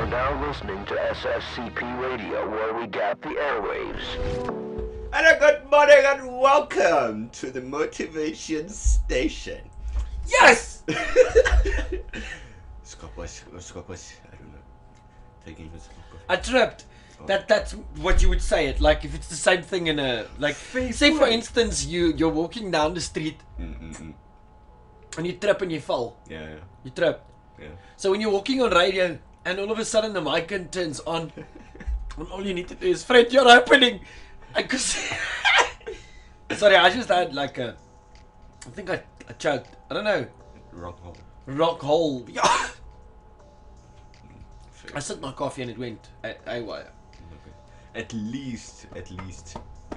now listening to SFCP Radio, where we gap the airwaves. Hello, good morning, and welcome to the Motivation Station. Yes! Skaap, I don't know. Taking this. I tripped. That's what you would say it. Like if it's the same thing in a like. Fair say for point. instance you're walking down the street and you trip and you fall. Yeah. You trip. Yeah. So when you're walking on radio and all of a sudden the mic turns on, and all you need to do is Fred, you're opening. Sorry, I just had like a. I think I choked. I don't know. Rock hole. Yeah. I sipped my coffee and it went AWire. At least it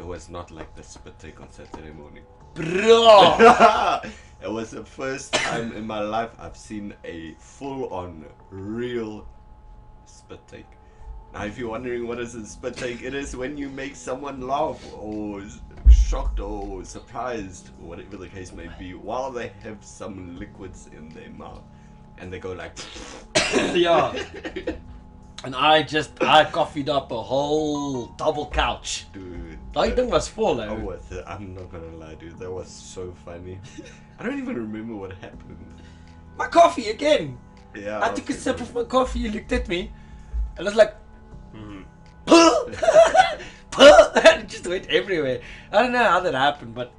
was not like the spit take on Saturday morning. Bro! It was the first time in my life I've seen a full-on real spit take. Now, if you're wondering what is a spit take, it is when you make someone laugh or shocked or surprised, or whatever the case may be, while they have some liquids in their mouth, and they go like. Yeah. And I coffeed up a whole double couch. Dude. That thing was full though. I'm not gonna lie, dude. That was so funny. I don't even remember what happened. My coffee again. Yeah. I took a sip of my coffee, you looked at me, and I was like, it just went everywhere. I don't know how that happened, but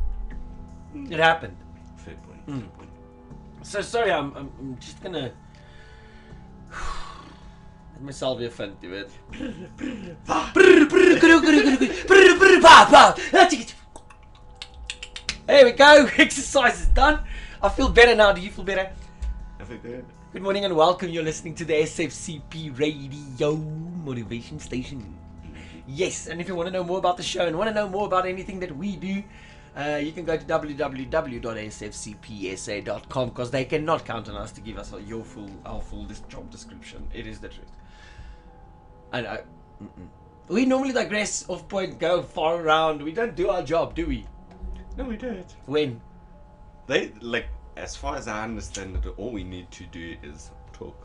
it happened. Fair point. So sorry, I'm just gonna let myself be fun to it. There we go. Exercise is done. I feel better now. Do you feel better? I feel good. Good morning and welcome. You're listening to the SFCP Radio Motivation Station. Yes, and if you want to know more about the show and want to know more about anything that we do, you can go to www.sfcpsa.com because they cannot count on us to give us our full job description. It is the truth. We normally digress off point, go far around. We don't do our job, do we? No, we don't. When? They, like, as far as I understand it, all we need to do is talk.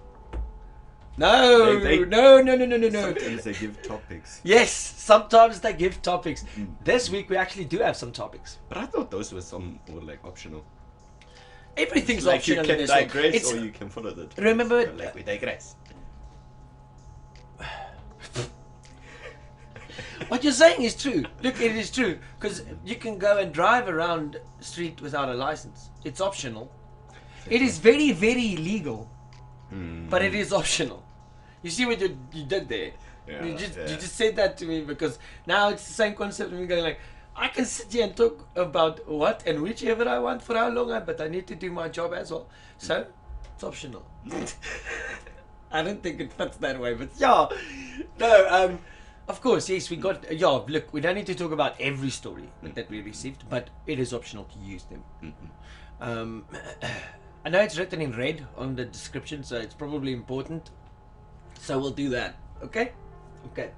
No. Sometimes they give topics. Yes, sometimes they give topics. This week we actually do have some topics. But I thought those were like optional. Everything's Like optional. you can in this one. digress or you can follow the topics. Remember- So, like we digress. What you're saying is true. Look, it is true. Because you can go and drive around the street without a license. It's optional. It is very, very illegal. But it is optional. You see what you did there? Yeah, You just said that to me because now it's the same concept. And we're going like, I can sit here and talk about what and whichever I want for how long, but I need to do my job as well. So, it's optional. I don't think it fits that way, but yeah. No, of course, yes, we got, look, we don't need to talk about every story that we received, but it is optional to use them. I know it's written in red on the description, so it's probably important. So we'll do that, okay? Okay.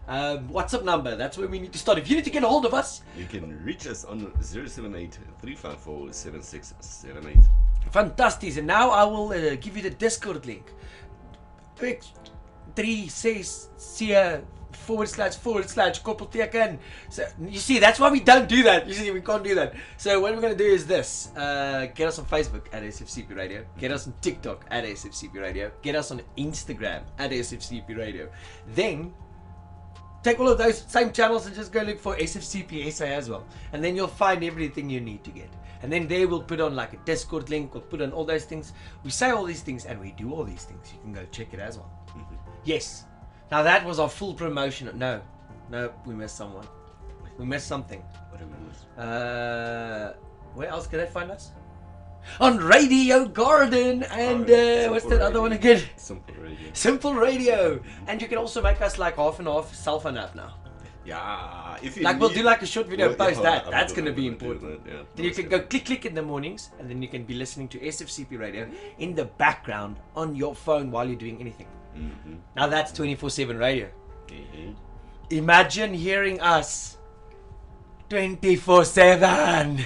WhatsApp number, that's where we need to start. If you need to get a hold of us, You can reach us on 078-354-7678. fantastic. And now I will give you the Discord link. Pick 3 says / koppelteken. So you see, that's why we don't do that. You see, we can't do that. So what we're gonna do is this: get us on Facebook at SFCP Radio, get us on TikTok at SFCP Radio, get us on Instagram at SFCP Radio. Then take all of those same channels and just go look for SFCP SA as well, and then you'll find everything you need to get. And then there we'll put on like a Discord link. We'll put on all those things. We say all these things and we do all these things. You can go check it as well. Yes. Now that was our full promotion. No, we missed someone. We missed something. What do we miss? Where else can they find us? On Radio Garden and what's that other one again? Simple Radio. Simple Radio. And you can also make us like half and half cell phone app now. Yeah, if you Like we'll need- do like a short video and Well, post yeah, that. I'm That's gonna going to be do that, important. yeah. Then you can go click in the mornings and then you can be listening to SFCP Radio in the background on your phone while you're doing anything. Now that's 24/7 radio. Imagine hearing us 24/7.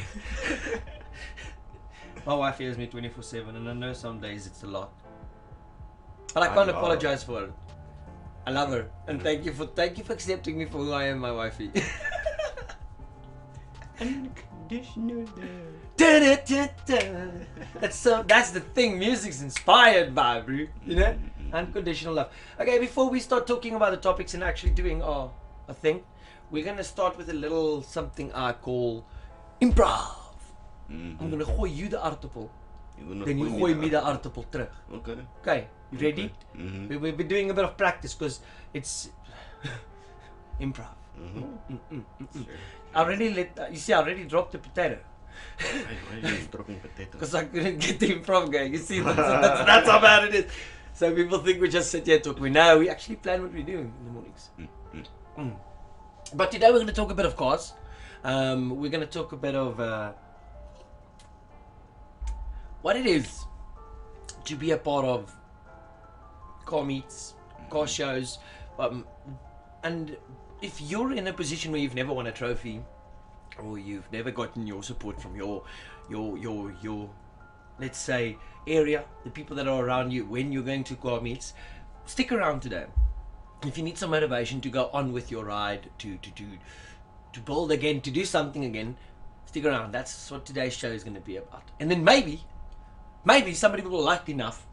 My wife hears me 24/7 and I know some days it's a lot. But I can't apologize for it. I love her, and thank you for accepting me for who I am, my wifey. Unconditional love. That's the thing music's inspired by, bro. You know? Unconditional love. Okay, before we start talking about the topics and actually doing our thing, we're gonna start with a little something I call improv. I'm gonna gooi you the aardappel, then you gooi me the aardappel terug. Okay, you ready? We've been doing a bit of practice because it's improv. I already dropped the potato. Why are you dropping potato? Because I couldn't get the improv going. You see, that's how bad it is. So people think we just sit here talking. No, we actually plan what we're doing in the mornings. But today we're going to talk a bit of cars. We're going to talk a bit of what it is to be a part of car meets, car shows, and if you're in a position where you've never won a trophy, or you've never gotten your support from your let's say area, the people that are around you when you're going to car meets, stick around today. If you need some motivation to go on with your ride, to build again, to do something again, stick around. That's what today's show is going to be about. And then maybe somebody will like enough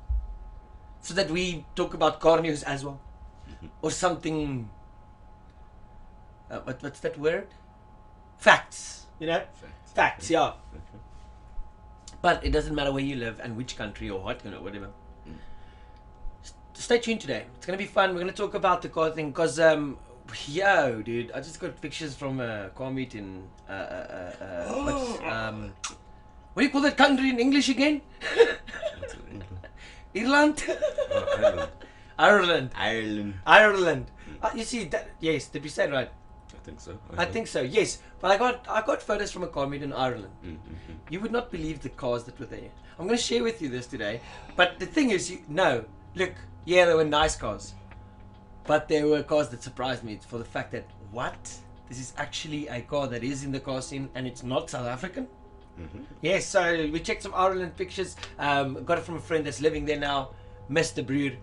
so that we talk about car news as well, or something. What's that word? Facts. You know, facts. Yeah. But it doesn't matter where you live and which country or what, you know, whatever. Stay tuned today. It's gonna be fun. We're gonna talk about the car thing because yo, dude, I just got pictures from a car meet in what do you call that country in English again? Ireland? Ireland. You see that? Yes, did we say it right? I think so. I think so. Yes, but I got photos from a car meet in Ireland. You would not believe the cars that were there. I'm going to share with you this today. But the thing is, look, yeah, they were nice cars, but there were cars that surprised me for the fact that this is actually a car that is in the car scene and it's not South African. Yes, so we checked some Ireland pictures. Got it from a friend that's living there now, Mr. Brood.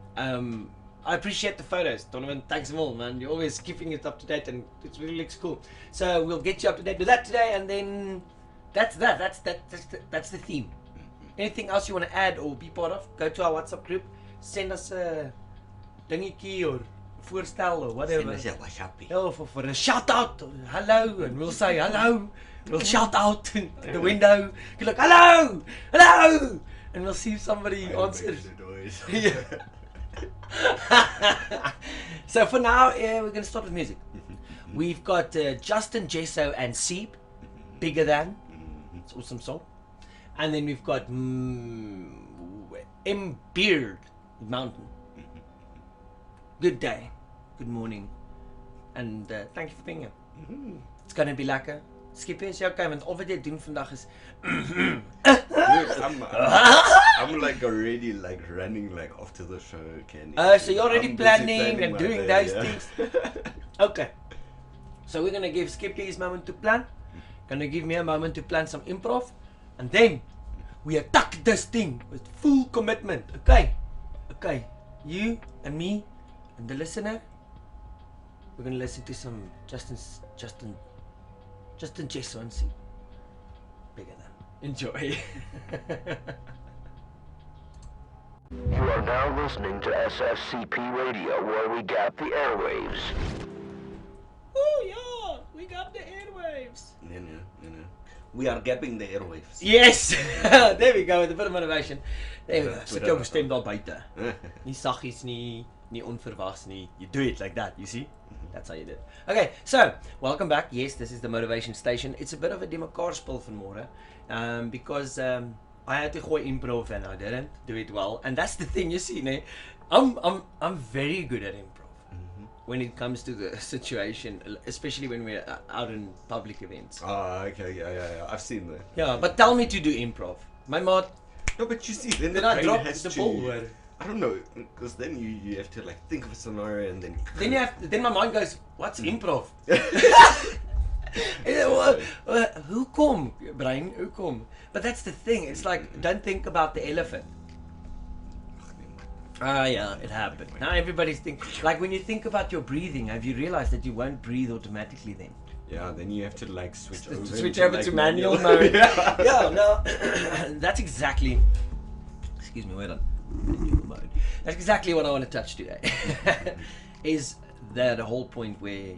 I appreciate the photos, Donovan. Thanks them all, man. You're always keeping it up to date, and it really looks cool. So we'll get you up to date with that today, and then that's the theme. Anything else you want to add or be part of? Go to our WhatsApp group. Send us a dingetjie or voorstel or whatever. Send us a WhatsApp. Oh, for a shout out, hello, and we'll say hello. We'll shout out to the window. You're like hello, and we'll see if somebody answers. Yeah. So for now, we're going to start with music. We've got Justin, Jesso and Seep, Bigger Than. It's an awesome song. And then we've got M Beard, Mountain. Good day, good morning, and thank you for being here. It's going to be lekker. Skippy, is jy okay? Want of wat jy doen vandag is I'm like already like running like after the show, Kenny. So you're already planning and doing those things. Okay. So we're gonna give Skippy his moment to plan. Gonna give me a moment to plan some improv, and then we attack this thing with full commitment. Okay. You and me and the listener. We're gonna listen to some Justin, Jesso and see. Bigger Than. Enjoy. You are now listening to SFCP Radio, where we gap the airwaves. Oh yeah, we got the airwaves. No. We are gapping the airwaves. Yes, there we go with a bit of motivation. There we go. Sit jou stem daar buite. Nie saggies nie onverwags nie. You do it like that, you see? That's how you do it. Okay, so welcome back. Yes, this is the motivation station. It's a bit of a demekaar spul vanmôre, because I had to gooi improv and I didn't do it well. And that's the thing, you see, né? I'm very good at improv when it comes to the situation, especially when we're out in public events. Oh, okay, yeah. I've seen that. Yeah, but tell me to do improv. My maat. No, but you see, then I brain drop has the to, ball. I don't know, because then you have to like think of a scenario and then. Then my mind goes, what's improv? Hoekom, brain? Hoekom? But that's the thing. It's like, don't think about the elephant. Ah, yeah, it happened. Now everybody's like when you think about your breathing, have you realized that you won't breathe automatically then? Yeah, then you have to like switch over. Switch over like, to manual mode. Yeah. Yeah, no, that's exactly. Excuse me, wait on. Manual mode. That's exactly what I want to touch today. Is that the whole point where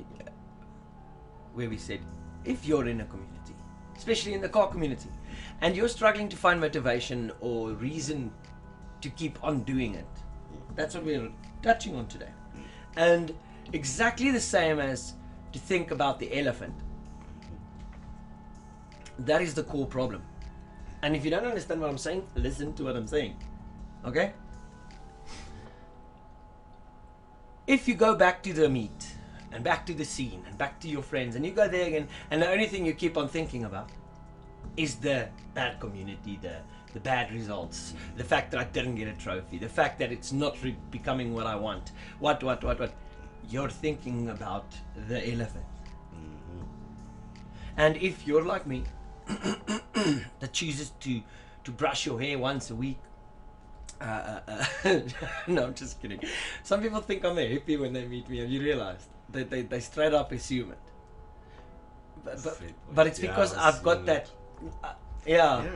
we said, if you're in a community, especially in the car community, and you're struggling to find motivation or reason to keep on doing it, that's what we're touching on today. And exactly the same as to think about the elephant. That is the core problem. And if you don't understand what I'm saying, listen to what I'm saying. Okay? If you go back to the meet, and back to the scene, and back to your friends, and you go there again, and the only thing you keep on thinking about is the bad community, the bad results, the fact that I didn't get a trophy, the fact that it's not becoming what I want, what. You're thinking about the elephant. And if you're like me, that chooses to brush your hair once a week, no, I'm just kidding. Some people think I'm a hippie when they meet me. Have you realized? They straight up assume it. But it's because I've got that. Yeah.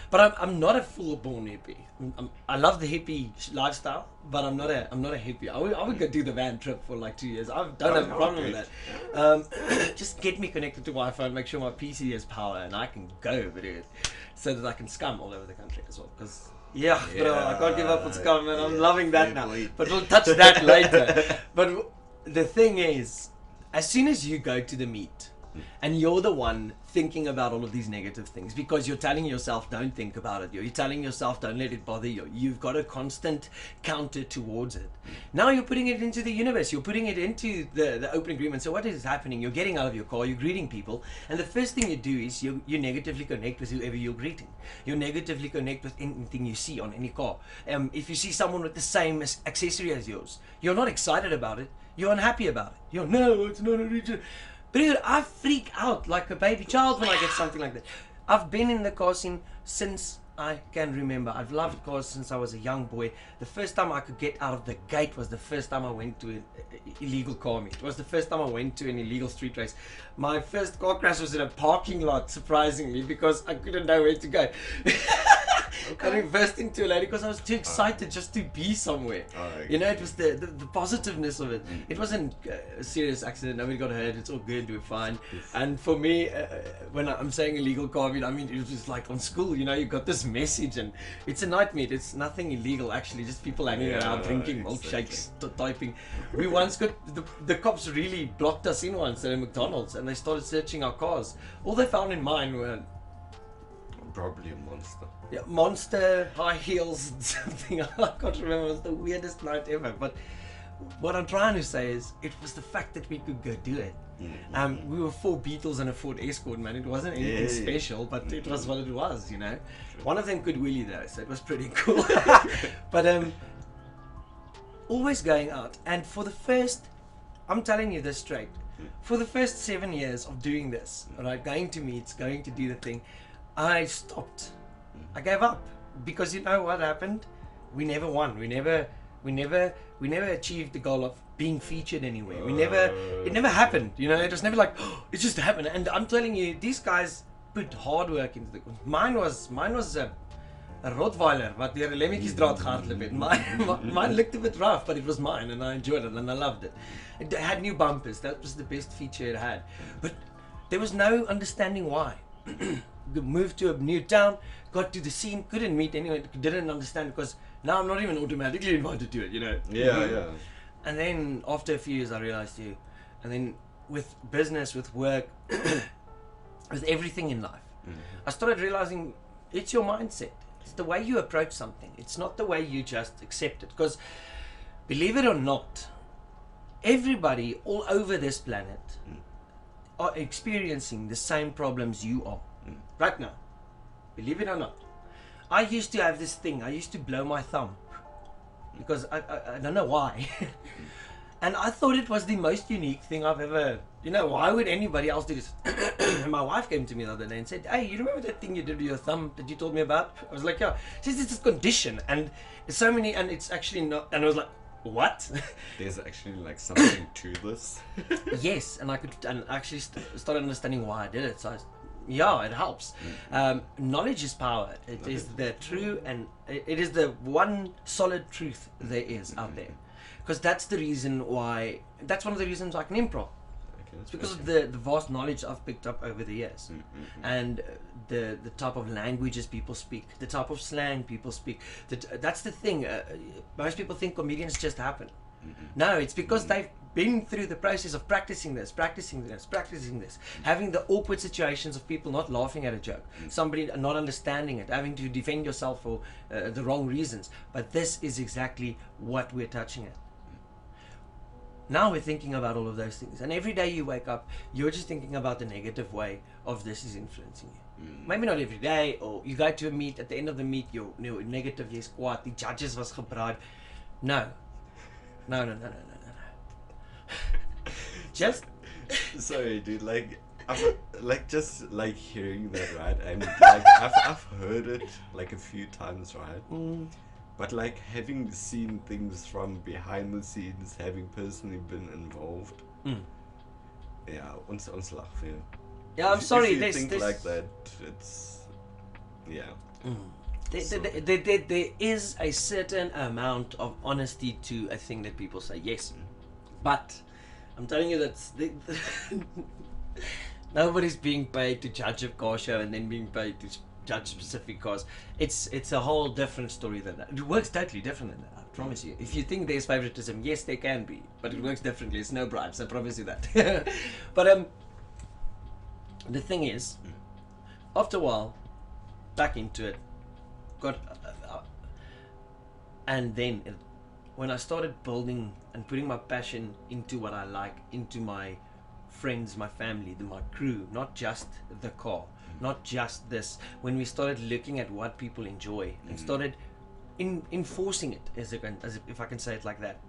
But I'm not a full-born hippie. I love the hippie lifestyle, but I'm not a hippie. I would go do the van trip for like 2 years. I don't have a problem with that. Just get me connected to Wi-Fi and make sure my PC has power and I can go over there, so that I can scum all over the country as well. Because bro, I can't give up on scum, and I'm loving that now. But we'll touch that later. But the thing is, as soon as you go to the meet, and you're the one thinking about all of these negative things, because you're telling yourself don't think about it, you're telling yourself don't let it bother you, you've got a constant counter towards it. Now you're putting it into the universe, you're putting it into the open agreement. So what is happening? You're getting out of your car, you're greeting people, and the first thing you do is you negatively connect with whoever you're greeting. You negatively connect with anything you see on any car. If you see someone with the same accessory as yours, you're not excited about it, you're unhappy about it. You're, no, it's not a region. Dude, I freak out like a baby child when I get something like that. I've been in the car scene since I can remember. I've loved cars since I was a young boy. The first time I could get out of the gate was the first time I went to an illegal car meet. It was the first time I went to an illegal street race. My first car crash was in a parking lot, surprisingly, because I couldn't know where to go. I reversed into a lady because I was too excited just to be somewhere. You know, it was the positiveness of it. It wasn't a serious accident. Nobody got hurt. It's all good. We're fine. And for me, when I'm saying illegal car meet, I mean it was just like on school. You know, you got this message, and it's a night meet. It's nothing illegal actually. Just people hanging around, drinking milkshakes, typing. We once got the cops really blocked us in once at a McDonald's, and they started searching our cars. All they found in mine were probably a monster. Yeah, monster, high heels, and something. I can't remember. It was the weirdest night ever. But what I'm trying to say is, it was the fact that we could go do it. We were 4 Beetles and a Ford Escort, man. It wasn't anything special, but it was what it was, you know. One of them could wheelie though, so it was pretty cool. But always going out, and for the first, I'm telling you this straight, for the first 7 years of doing this, right, going to meets, going to do the thing, I stopped. I gave up, because you know what happened? We never won. We never achieved the goal of being featured anywhere. It never happened. You know, it was never like, oh, it just happened. And I'm telling you, these guys put hard work into the. Mine was a Rottweiler, but the lemmetjies draad gehardloop het. Mine looked a bit rough, but it was mine, and I enjoyed it, and I loved it. It had new bumpers. That was the best feature it had. But there was no understanding why. Moved to a new town, got to the scene, couldn't meet anyone, didn't understand, because now I'm not even automatically invited to it, you know. Yeah. And then after a few years I realized and then with business, with work, with everything in life, I started realizing it's your mindset. It's the way you approach something. It's not the way you just accept it. Because believe it or not, everybody all over this planet are experiencing the same problems you are right now. Believe it or not. I used to have this thing. I used to blow my thumb because I don't know why. And I thought it was the most unique thing I've ever you know, why would anybody else do this? And my wife came to me the other day and said, hey, you remember that thing you did with your thumb that you told me about? I was like, yeah. She says, it's this condition, and it's so many, and it's actually not, and I was like, what? There's actually like something to this. Yes, and I actually started understanding why I did it. So yeah, it helps. Knowledge is power. It is the true, and it is the one solid truth there is out there. Because that's the reason why, that's one of the reasons I can improv. It's because of the vast knowledge I've picked up over the years, and the type of languages people speak, the type of slang people speak. That's the thing. Most people think comedians just happen. No, it's because they've been through the process of practicing this, having the awkward situations of people not laughing at a joke, somebody not understanding it, having to defend yourself for the wrong reasons. But this is exactly what we're touching at. Now we're thinking about all of those things, and every day you wake up, you're just thinking about the negative way of this is influencing you. Maybe not every day, or you go to a meet, at the end of the meet, you're negative, jy's kwaad, die judges was gepraat. No. Just sorry, dude. Like, just like hearing that, right? And like, I've heard it like a few times, right? But like having seen things from behind the scenes, having personally been involved, yeah, ons lag veel. Yeah, I'm sorry. If you think like that, it's yeah. There is a certain amount of honesty to a thing that people say, yes, but I'm telling you that nobody's being paid to judge a car show and then being paid to judge specific cars. It's a whole different story than that. It works totally different than that, I promise you. If you think there's favoritism, yes, there can be, but it works differently. It's no bribes, I promise you that. But the thing is, after a while, back into it, and then when I started building and putting my passion into what I like, into my friends, my family, my crew, not just the car, not just this. When we started looking at what people enjoy and started enforcing it, as if I can say it like that,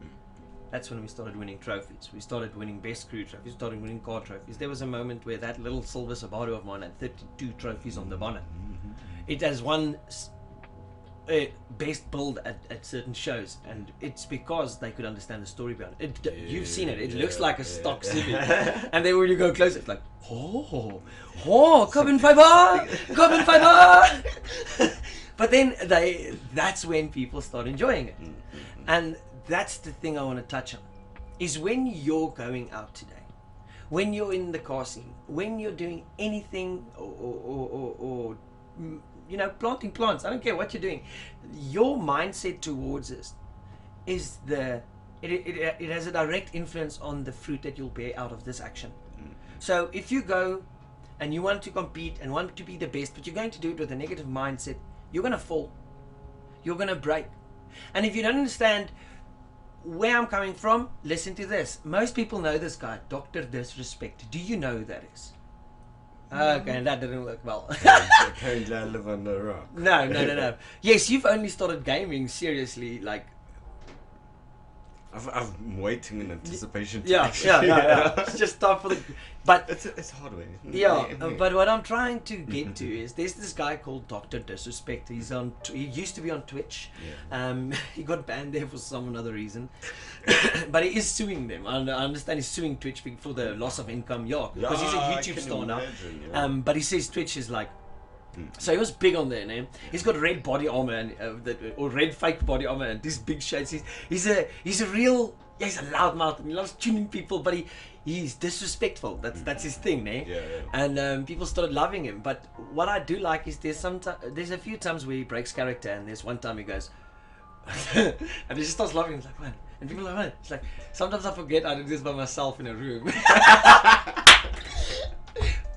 that's when we started winning trophies. We started winning best crew trophies, started winning car trophies. There was a moment where that little silver Subaru of mine had 32 trophies on the bonnet. It has won best build at certain shows, and it's because they could understand the story behind it. You've seen it. It looks like a stock Civic, and then when you go close, it's like, carbon fiber. But then that's when people start enjoying it, and that's the thing I want to touch on, is when you're going out today, when you're in the car scene, when you're doing anything or planting plants, I don't care what you're doing, your mindset towards this is it has a direct influence on the fruit that you'll bear out of this action. So if you go and you want to compete and want to be the best, but you're going to do it with a negative mindset, you're going to fall, you're going to break. And if you don't understand where I'm coming from, listen to this. Most people know this guy, Dr. Disrespect. Do you know who that is? Okay, that didn't work well. Apparently I live under a rock. No. Yes, you've only started gaming seriously, like... I'm waiting in anticipation to Yeah. It's just time for the... But it's hard way. Yeah, but what I'm trying to get to is there's this guy called Dr. Disrespect. He used to be on Twitch. He got banned there for some other reason. But he is suing them. I understand he's suing Twitch for the loss of income. Yeah, because he's a YouTube star now. But he says Twitch is like... So he was big on there, man. He's got red body armor and or red fake body armor and these big shades. He's a real... Yeah, he's a loudmouth and he loves tuning people, but he's disrespectful. That's his thing, eh? Yeah. And people started loving him. But what I do like is there's a few times where he breaks character, and there's one time he goes and he just starts laughing. He's like, man, and people are like, man. It's like sometimes I forget I do this by myself in a room.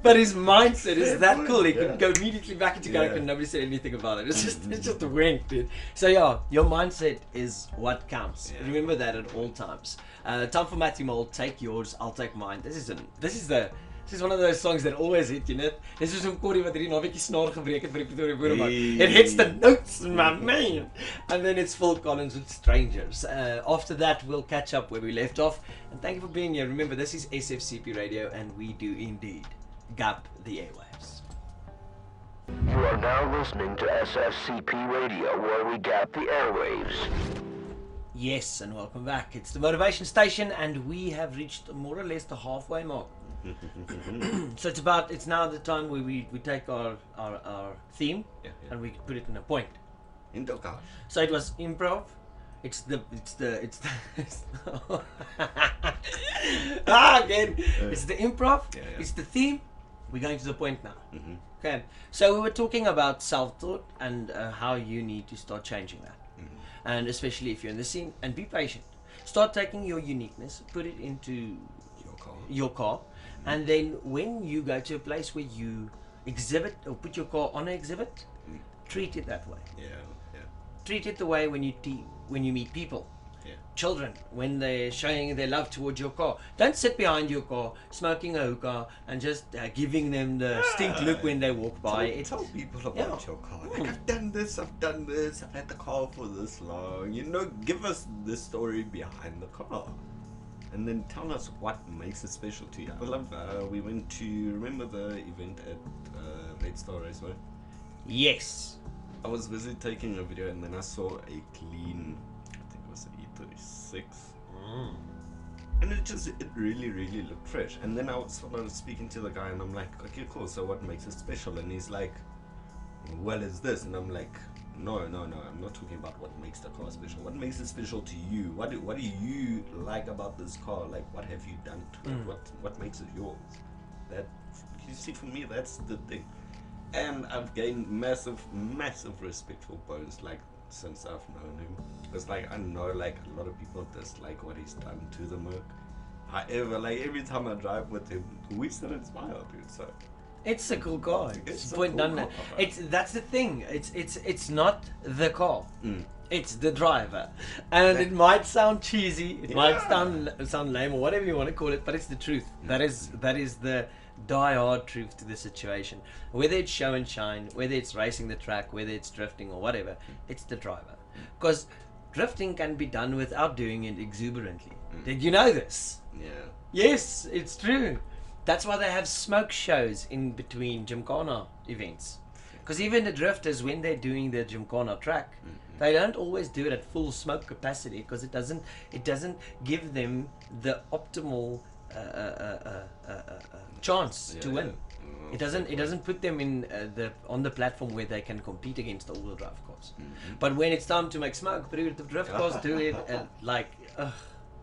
But his mindset is that cool. He can go immediately back into character and nobody said anything about it. It's just a wink, dude. So yeah, your mindset is what counts. Remember that at all times. Time for Matthew Mold. Take yours, I'll take mine. This is This is one of those songs that always hit, you know. This is 'n korie wat hierdie naweekie snaar gebreek het vir die Pretoria Boeremark. It hits the notes, my man. And then it's Phil Collins with Strangers. After that, we'll catch up where we left off. And thank you for being here. Remember, this is SFCP Radio, and we do indeed gap the airwaves. You are now listening to SFCP Radio, where we gap the airwaves. Yes, and welcome back. It's the Motivation Station, and we have reached more or less the halfway mark. So it's now the time where we take our theme and we put it in a point. So it was improv. It's the again. It's the improv. It's the theme. We're going to the point now. Okay. So we were talking about self-taught and how you need to start changing that. And especially if you're in the scene, and be patient. Start taking your uniqueness, put it into your car. And then when you go to a place where you exhibit or put your car on an exhibit, treat it that way. Treat it the way when you meet people. Children, when they're showing their love towards your car. Don't sit behind your car smoking a hookah and just giving them the stink look when they walk by. Tell people about your car. Like, I've done this, I've had the car for this long. You know, give us the story behind the car. And then tell us what makes it special to you. I love, we went to, remember the event at Red Star Raceway? Yes. I was busy taking a video and then I saw a clean, I think it was an E36. And it really looked fresh. And then I was sort of speaking to the guy and I'm like, okay, cool, so what makes it special? And he's like, well, it's this. And I'm like, no, I'm not talking about what makes the car special. What makes it special to you? What do you like about this car? Like, what have you done to it? What makes it yours? That, you see, for me, that's the thing. And I've gained massive respect for Bones, like, since I've known him. It's like, I know, like, a lot of people dislike what he's done to the Merc. However, like, every time I drive with him, we still inspire, dude, so... It's a cool car. It's a point cool done. car, That's the thing. It's not the car. It's the driver, and it might sound cheesy. It might sound lame or whatever you want to call it, but it's the truth. That is the die-hard truth to the situation. Whether it's show and shine, whether it's racing the track, whether it's drifting or whatever, it's the driver. Because drifting can be done without doing it exuberantly. Did you know this? Yeah. Yes, it's true. That's why they have smoke shows in between Gymkhana events. Because even the drifters, when they're doing their Gymkhana track, they don't always do it at full smoke capacity because it doesn't give them the optimal chance to win. It doesn't put them in on the platform where they can compete against the all-wheel drive cars. But when it's time to make smoke, the drift cars do it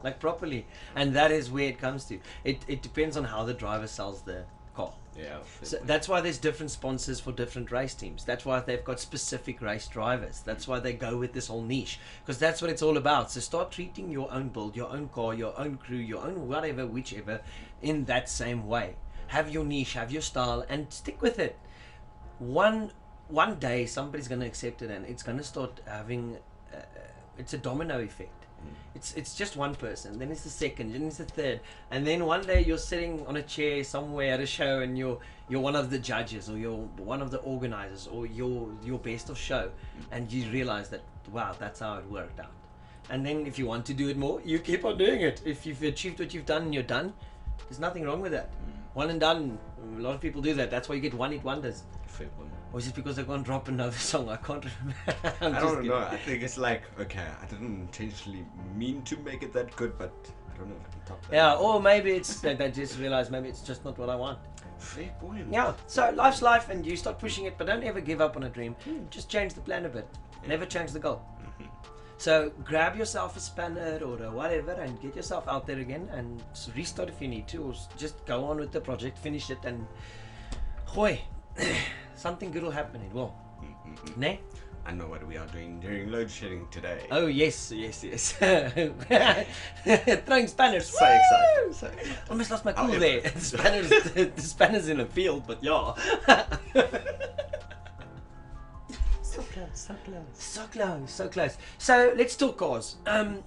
like properly, and that is where it comes to. It depends on how the driver sells the car. Yeah. So that's why there's different sponsors for different race teams. That's why they've got specific race drivers. That's why they go with this whole niche, because that's what it's all about. So start treating your own build, your own car, your own crew, your own whatever, whichever, in that same way. Have your niche, have your style, and stick with it. One day somebody's going to accept it, and it's going to start having it's a domino effect. It's just one person, then it's the second, then it's the third, and then one day you're sitting on a chair somewhere at a show and you're one of the judges, or you're one of the organizers, or you're best of show, and you realize that, wow, that's how it worked out. And then if you want to do it more, you keep on doing it. If you've achieved what you've done and you're done, there's nothing wrong with that. One and done. A lot of people do that. That's why you get one-hit wonders. Or is it because they can't drop another song? I can't remember. I don't know. I think it's like, okay, I didn't intentionally mean to make it that good, but I don't know if I can top that. Yeah, or maybe it's that they just realize maybe it's just not what I want. Fair point. Yeah, so life's life, and you start pushing it, but don't ever give up on a dream. Just change the plan a bit. Never change the goal. So grab yourself a spanner or a whatever and get yourself out there again and restart if you need to, or just go on with the project, finish it, and hoy, something good will happen. It will. Ne? I know what we are doing during load shedding today. Oh yes. Throwing spanners. So excited. So excited. Almost lost my cool there. The spanners in the field, but yeah. So close. So let's talk cars.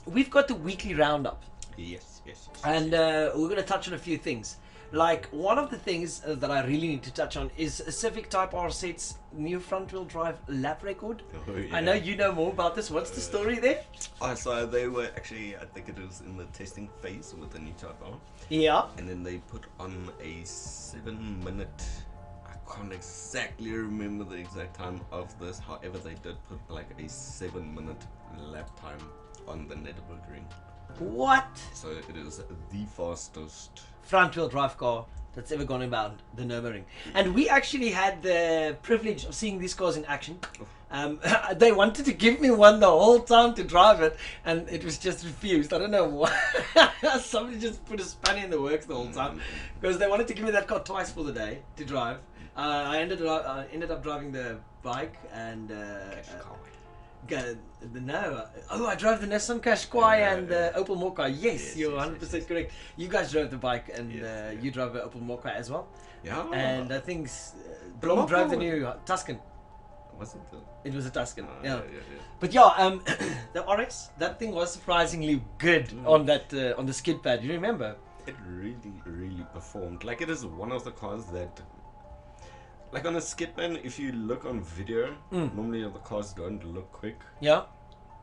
We've got the weekly roundup. Yes. And we're going to touch on a few things. Like one of the things that I really need to touch on is a Civic Type R Set's new front-wheel drive lap record. Oh, yeah. I know you know more about this. What's the story there? Oh, so they were actually, I think it was in the testing phase with the new Type R. Yeah. And then they put on a 7-minute, I can't exactly remember the exact time of this, however they did put like a 7-minute lap time on the Nürburgring. What? So it is the fastest Front-wheel drive car that's ever gone about the Nürburgring. And we actually had the privilege of seeing these cars in action. They wanted to give me one the whole time to drive it, and it was just refused. I don't know why. Somebody just put a spanner in the works the whole time, because they wanted to give me that car twice for the day to drive. I ended up driving the bike and I drove the Nissan Qashqai and the Opel Mokka. Yes, you're 100% correct. You guys drove the bike and you drove the Opel Mokka as well. Yeah. And I think Blom drove the new Tuscan. Wasn't it? It was a Tuscan. Yeah. But yeah, the RS, that thing was surprisingly good on that on the skid pad. You remember? It really performed. Like, it is one of the cars that, like on a skid pan, if you look on video, normally the cars don't look quick. Yeah.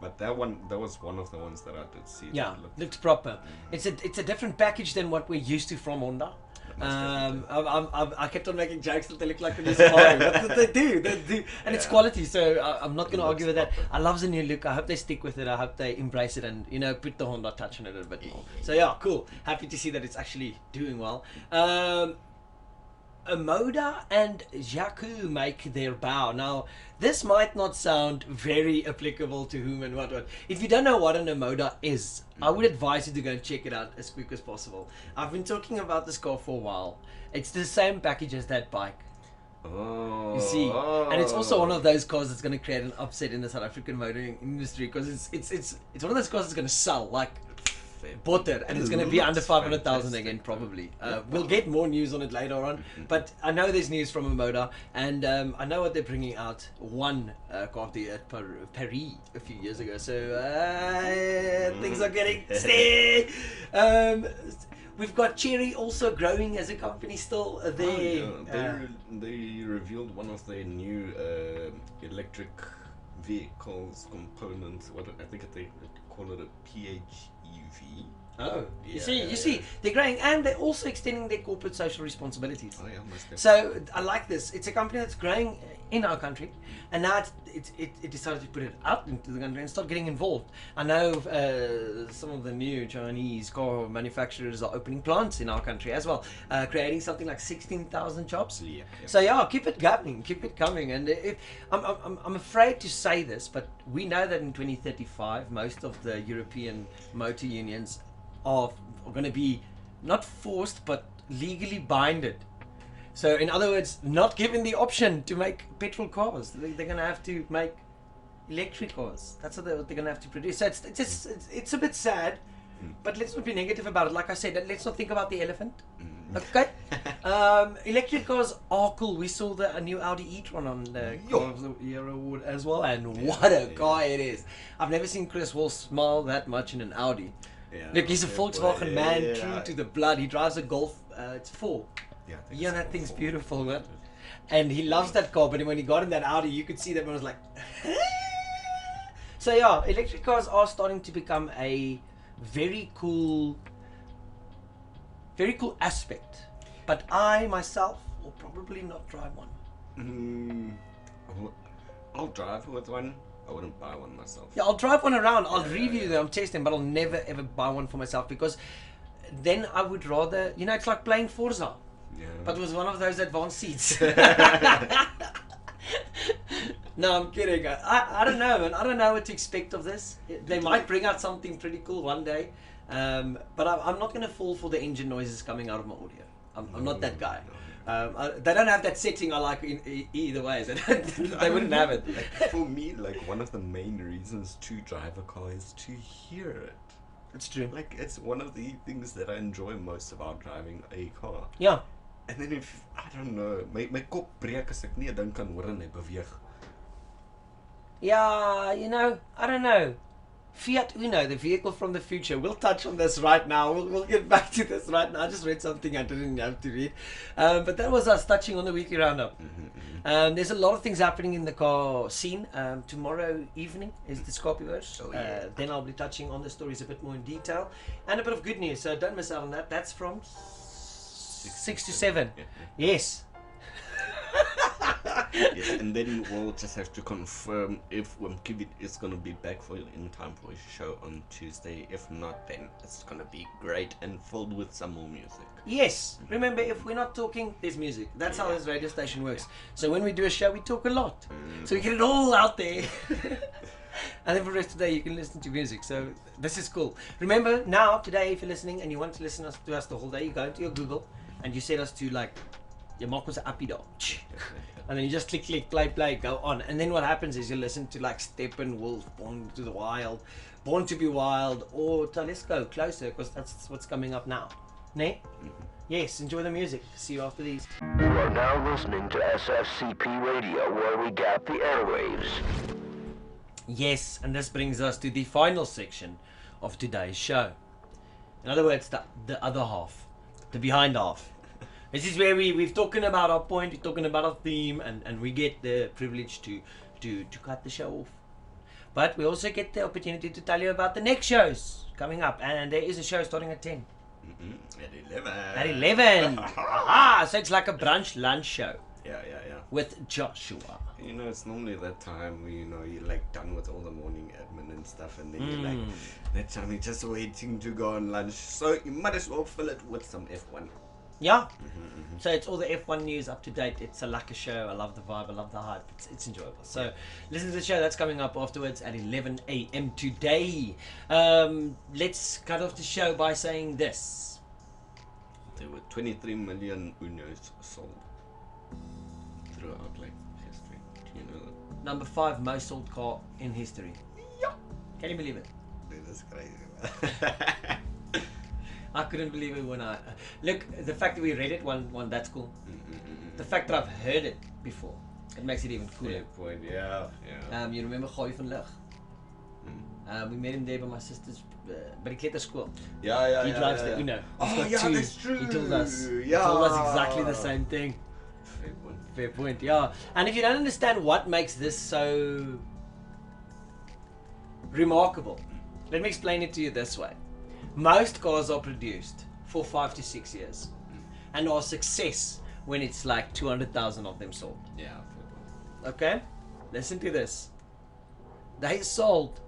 But that was one of the ones that I did see. Yeah, that looks proper. It's a different package than what we're used to from Honda. I kept on making jokes that they look like a new Subaru. But they do, and it's quality. So I'm not going to argue with that. I love the new look. I hope they stick with it. I hope they embrace it and put the Honda touch on it a bit more. So yeah, cool. Happy to see that it's actually doing well. Moda and Jaku make their bow. Now, this might not sound very applicable to whom and what. If you don't know what an Moda is, I would advise you to go and check it out as quick as possible. I've been talking about this car for a while. It's the same package as that bike. Oh. You see, and it's also one of those cars that's going to create an upset in the South African motoring industry, because it's one of those cars that's going to sell like butter, and it's going to be under 500,000 again probably. We'll get more news on it later on, but I know there's news from Moda, and I know what they're bringing out. One car of the year at Paris a few years ago, so things are getting steady. We've got Chery also growing as a company still there. They revealed one of their new electric vehicles components. I think they call it a PHEV. Oh, you see, they're growing, and they're also extending their corporate social responsibilities. Oh yeah, most definitely. So I like this. It's a company that's growing in our country, and now it decided to put it out into the country and start getting involved. I know some of the new Chinese car manufacturers are opening plants in our country as well, creating something like 16,000 jobs. Yeah. So yeah, keep it going, keep it coming. And I'm afraid to say this, but we know that in 2035, most of the European motor unions are going to be not forced but legally binded. So in other words, not given the option to make petrol cars. They're going to have to make electric cars. That's what they're going to have to produce. So it's a bit sad, but let's not be negative about it. Like I said, let's not think about the elephant. Okay. Electric cars are cool. We saw a new Audi e-tron on the Car of the Year award as well, and what a car it is. I've never seen Chris Wall smile that much in an Audi. Yeah, Look, he's a Volkswagen man, true to the blood. He drives a Golf. It's 4. Yeah, that thing's beautiful, man. And he loves that car. But when he got in that Audi, you could see that man was like. So yeah, electric cars are starting to become a very cool aspect. But I myself will probably not drive one. I'll drive with one. I wouldn't buy one myself. Yeah, I'll drive one around. I'll review them, test them, but I'll never ever buy one for myself, because then I would rather, it's like playing Forza, but with one of those advanced seats. No, I'm kidding. I don't know, man. I don't know what to expect of this. They might bring out something pretty cool one day, but I'm not going to fall for the engine noises coming out of my audio. I'm not that guy. They don't have that setting I like either way. They wouldn't have it. Like, for me, like, one of the main reasons to drive a car is to hear it. It's true. Like, it's one of the things that I enjoy most about driving a car. Yeah. And then if, I don't know, my kop breek as ek nie 'n ding kan hoor en hy beweeg. Yeah, I don't know. Fiat Uno, the vehicle from the future. We'll touch on this right now. We'll get back to this right now. I just read something I didn't have to read. But that was us touching on the weekly roundup. There's a lot of things happening in the car scene. Tomorrow evening is the Scorpioverse. Oh, yeah. Then I'll be touching on the stories a bit more in detail. And a bit of good news, so don't miss out on that. That's from 6 to 7. Yes. Yeah, and then we'll just have to confirm if Kibit is going to be back for in time for his show on Tuesday. If not, then it's going to be great and filled with some more music. Yes. Remember, if we're not talking, there's music. That's how this radio station works. So when we do a show, we talk a lot. So we get it all out there. And then for the rest of the day, you can listen to music. So this is cool. Remember, now, today, if you're listening and you want to listen to us the whole day, you go into your Google and you set us to like, you mark ons 'n appie daar. And then you just click, play, go on. And then what happens is you listen to like Steppenwolf, Born to be Wild, or Telesco, Closer, because that's what's coming up now. Ne? Yes, enjoy the music. See you after these. You are now listening to SFCP Radio, where we gap the airwaves. Yes, and this brings us to the final section of today's show. In other words, the other half, the behind half. This is where we've talking about our point, we're talking about our theme, and we get the privilege to cut the show off. But we also get the opportunity to tell you about the next shows coming up, and there is a show starting at 10. At 11. At 11. Aha! So it's like a brunch lunch show Yeah. with Joshua. You know, it's normally that time where, you know, you're like done with all the morning admin and stuff, and then you're like, that time you're just waiting to go on lunch. So you might as well fill it with some F1. Yeah. So it's all the F1 news up to date. It's a lucky show. I love the vibe. I love the hype. It's enjoyable. So listen to the show. That's coming up afterwards at 11 a.m. today. Let's cut off the show by saying this. There were 23 million Unos sold throughout like history. Do you know that? Number 5 most sold car in history. Yeah. Can you believe it? Dude, that's crazy. I couldn't believe it when I look. The fact that we read it, one that's cool. The fact that I've heard it before, it makes it even cooler. Fair point, yeah. You remember Gooi van Lig? We met him there by my sister's, by the kleuterschool. Yeah. He drives the Uno. Oh, He's yeah, got 2. that's true. He told us. Yeah. He told us exactly the same thing. Fair point. Fair point, yeah. And if you don't understand what makes this so remarkable, let me explain it to you this way. Most cars are produced for 5 to 6 years and are a success when it's like 200,000 of them sold. Yeah, fair point. Okay? Listen to this. They sold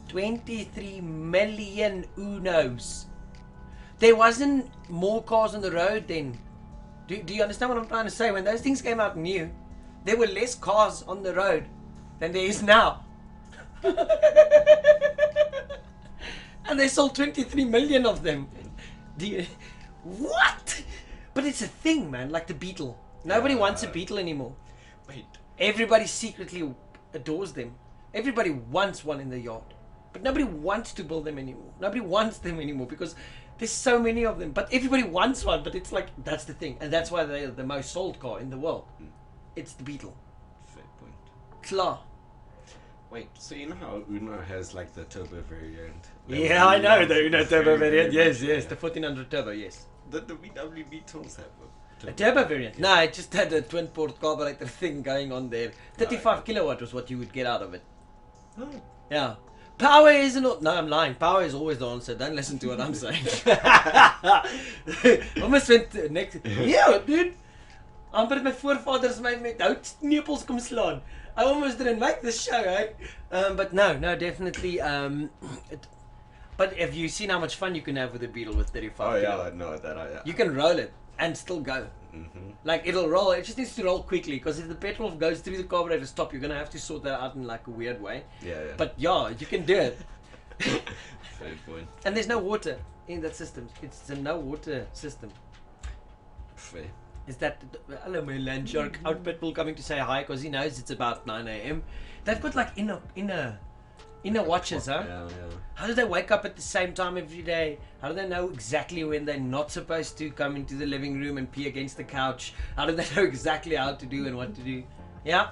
23 million Unos. There wasn't more cars on the road then. Do you understand what I'm trying to say? When those things came out new, there were less cars on the road than there is now. And they sold 23 million of them. What? But it's a thing, man, like the Beetle. Nobody wants a Beetle anymore. Wait. Everybody secretly adores them. Everybody wants one in the yard. But nobody wants to build them anymore. Nobody wants them anymore because there's so many of them. But everybody wants one, but it's like, that's the thing. And that's why they're the most sold car in the world. It's the Beetle. Fair point. Klar. Wait, so you know how Uno has like the turbo variant? Yeah, I know the Uno turbo variant. Yes, the 1400 turbo, yes. The VW Beetles have A turbo variant? No, it just had a twin port carburetor thing going on there. 35 kilowatt was what you would get out of it. Oh. Yeah. Power isn't... No, I'm lying. Power is always the answer. Don't listen to what I'm saying. Almost went next... Yeah, dude. Amper het my voorvaders my met houtknepels kom slaan. I almost didn't make this show, eh? But no, definitely. But have you seen how much fun you can have with a Beetle with 35 Oh, yeah, kilowatt? I know that. You can roll it and still go. Mm-hmm. Like, it'll roll. It just needs to roll quickly, because if the petrol goes through the carburetor stop, you're going to have to sort that out in like a weird way. Yeah. But yeah, you can do it. Fair point. And there's no water in that system. It's a no water system. Fair. Is that... Hello, my land shark. Out Pitbull coming to say hi, because he knows it's about 9 a.m. They've got like inner watches, huh? Yeah. How do they wake up at the same time every day? How do they know exactly when they're not supposed to come into the living room and pee against the couch? How do they know exactly how to do and what to do? Yeah?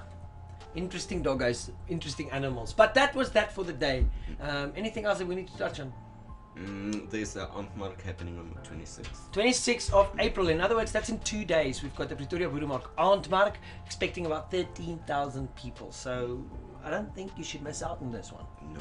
Interesting doggos, interesting animals. But that was that for the day. Anything else that we need to touch on? There's the Antmark happening on the 26th. 26th of April. In other words, that's in 2 days. We've got the Pretoria Boeremark Aandmark, expecting about 13,000 people. So I don't think you should miss out on this one. No.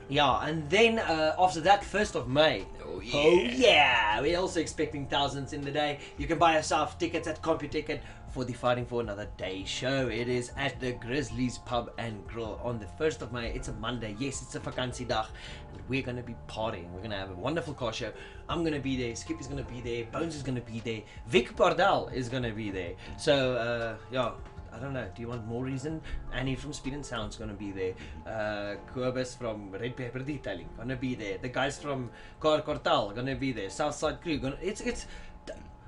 Yeah, and then after that, 1st of May. Oh yeah. We're also expecting thousands in the day. You can buy yourself tickets at CompuTicket for the Fighting for Another Day show. It is at the Grizzlies Pub and Grill on the 1st of May. It's a Monday. Yes, it's a vakansiedag. And we're going to be partying. We're going to have a wonderful car show. I'm going to be there. Skippy's going to be there. Bones is going to be there. Vic Bardell is going to be there. So, yeah. I don't know. Do you want more reason? Annie from Speed and Sound's gonna be there. Kobus from Red Pepper Detailing gonna be there. The guys from Car Cartel gonna be there. Southside Crew gonna. It's.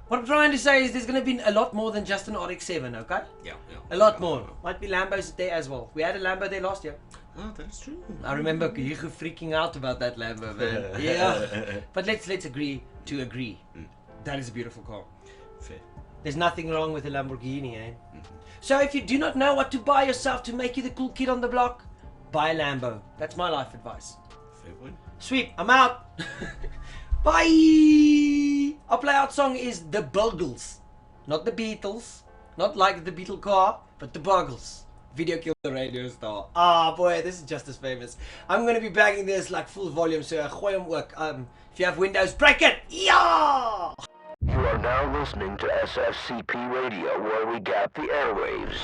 What I'm trying to say is there's gonna be a lot more than just an RX-7. Okay. Yeah. A lot more. Might be Lambos there as well. We had a Lambo there last year. Oh, that's true. I remember you freaking out about that Lambo, man. Yeah. But let's agree to agree. That is a beautiful car. Fair. There's nothing wrong with a Lamborghini, eh? So if you do not know what to buy yourself to make you the cool kid on the block, buy a Lambo. That's my life advice. Fair one. Sweet, I'm out. Bye. Our play-out song is The Buggles. Not the Beatles. Not like the Beatle car, but The Buggles. Video killed the radio star. Ah, boy, this is just as famous. I'm going to be bagging this like full volume, so gooi hom ook. If you have Windows, break it. Yeah! You are now listening to SFCP Radio, where we gap the airwaves.